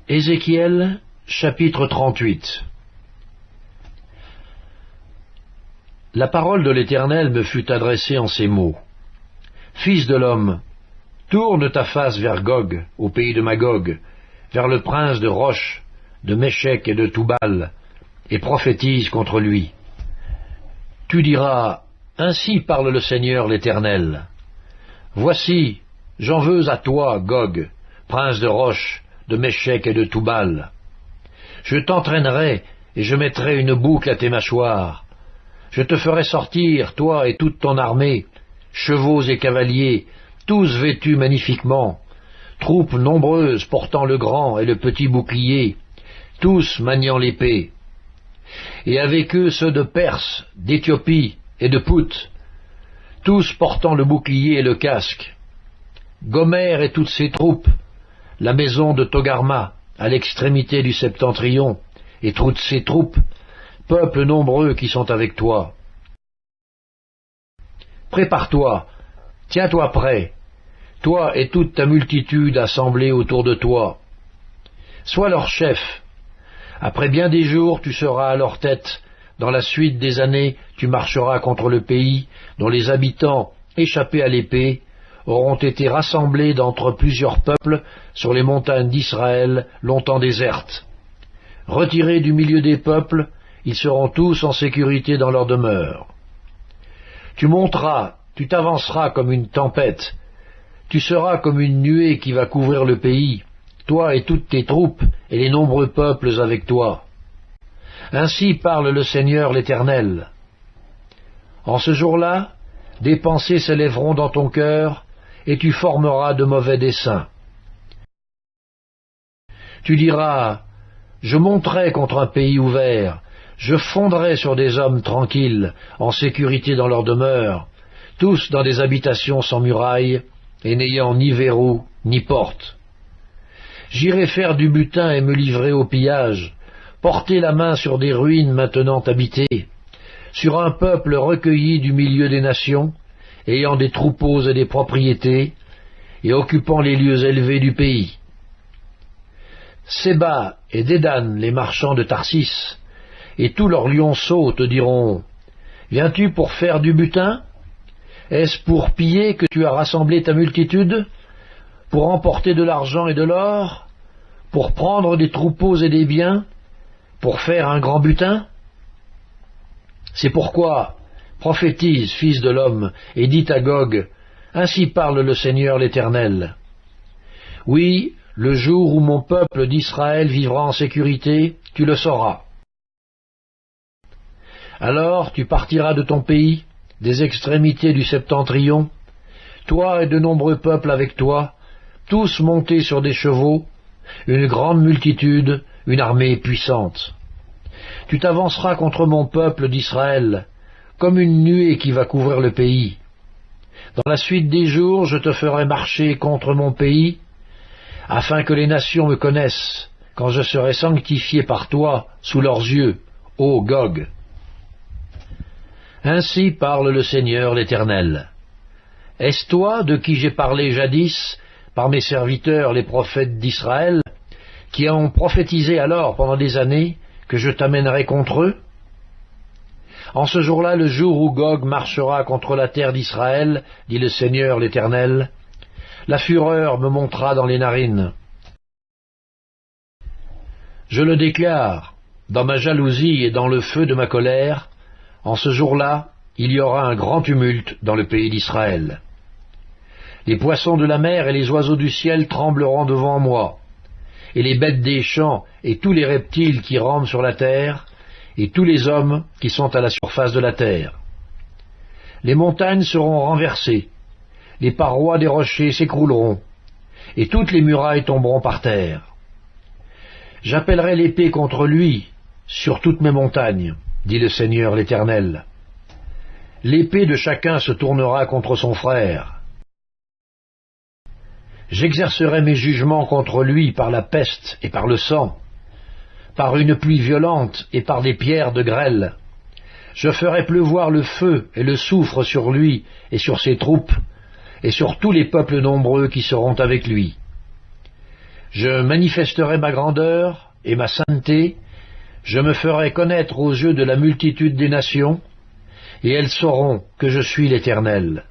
Ézéchiel, chapitre 38. La parole de l'Éternel me fut adressée en ces mots. Fils de l'homme, tourne ta face vers Gog, au pays de Magog, vers le prince de Roche, de Méchec et de Toubal, et prophétise contre lui. Tu diras, ainsi parle le Seigneur l'Éternel. Voici, j'en veux à toi, Gog, prince de Roche, de Méchec et de Toubal. Je t'entraînerai et je mettrai une boucle à tes mâchoires. Je te ferai sortir, toi et toute ton armée, chevaux et cavaliers, tous vêtus magnifiquement, troupes nombreuses portant le grand et le petit bouclier, tous maniant l'épée. Et avec eux ceux de Perse, d'Éthiopie et de Pout, tous portant le bouclier et le casque. Gomère et toutes ses troupes, la maison de Togarma, à l'extrémité du septentrion, et toutes ses troupes, peuples nombreux qui sont avec toi. Prépare-toi, tiens-toi prêt, toi et toute ta multitude assemblée autour de toi. Sois leur chef. Après bien des jours, tu seras à leur tête. Dans la suite des années, tu marcheras contre le pays, dont les habitants, échappés à l'épée, auront été rassemblés d'entre plusieurs peuples sur les montagnes d'Israël, longtemps désertes. Retirés du milieu des peuples, ils seront tous en sécurité dans leur demeure. Tu monteras, tu t'avanceras comme une tempête, tu seras comme une nuée qui va couvrir le pays, toi et toutes tes troupes et les nombreux peuples avec toi. Ainsi parle le Seigneur l'Éternel. En ce jour-là, des pensées s'élèveront dans ton cœur, et tu formeras de mauvais desseins. Tu diras, je monterai contre un pays ouvert, je fondrai sur des hommes tranquilles, en sécurité dans leur demeure, tous dans des habitations sans murailles, et n'ayant ni verrou, ni porte. J'irai faire du butin et me livrer au pillage, porter la main sur des ruines maintenant habitées, sur un peuple recueilli du milieu des nations, ayant des troupeaux et des propriétés, et occupant les lieux élevés du pays. Séba et Dédan, les marchands de Tarsis, et tous leurs lionceaux te diront, « Viens-tu pour faire du butin? Est-ce pour piller que tu as rassemblé ta multitude? Pour emporter de l'argent et de l'or? Pour prendre des troupeaux et des biens? Pour faire un grand butin? C'est pourquoi, prophétise, fils de l'homme, et dis à Gog, ainsi parle le Seigneur l'Éternel. Oui, le jour où mon peuple d'Israël vivra en sécurité, tu le sauras. Alors tu partiras de ton pays, des extrémités du septentrion, toi et de nombreux peuples avec toi, tous montés sur des chevaux, une grande multitude, une armée puissante. Tu t'avanceras contre mon peuple d'Israël, comme une nuée qui va couvrir le pays. Dans la suite des jours, je te ferai marcher contre mon pays, afin que les nations me connaissent, quand je serai sanctifié par toi sous leurs yeux, ô Gog. Ainsi parle le Seigneur l'Éternel. Est-ce toi de qui j'ai parlé jadis, par mes serviteurs les prophètes d'Israël, qui ont prophétisé alors pendant des années, que je t'amènerai contre eux? En ce jour-là, le jour où Gog marchera contre la terre d'Israël, dit le Seigneur l'Éternel, la fureur me montera dans les narines. Je le déclare, dans ma jalousie et dans le feu de ma colère, en ce jour-là, il y aura un grand tumulte dans le pays d'Israël. Les poissons de la mer et les oiseaux du ciel trembleront devant moi, et les bêtes des champs et tous les reptiles qui rampent sur la terre, et tous les hommes qui sont à la surface de la terre. Les montagnes seront renversées, les parois des rochers s'écrouleront, et toutes les murailles tomberont par terre. J'appellerai l'épée contre lui sur toutes mes montagnes, dit le Seigneur l'Éternel. L'épée de chacun se tournera contre son frère. J'exercerai mes jugements contre lui par la peste et par le sang, par une pluie violente et par des pierres de grêle. Je ferai pleuvoir le feu et le soufre sur lui et sur ses troupes, et sur tous les peuples nombreux qui seront avec lui. Je manifesterai ma grandeur et ma sainteté, je me ferai connaître aux yeux de la multitude des nations, et elles sauront que je suis l'Éternel.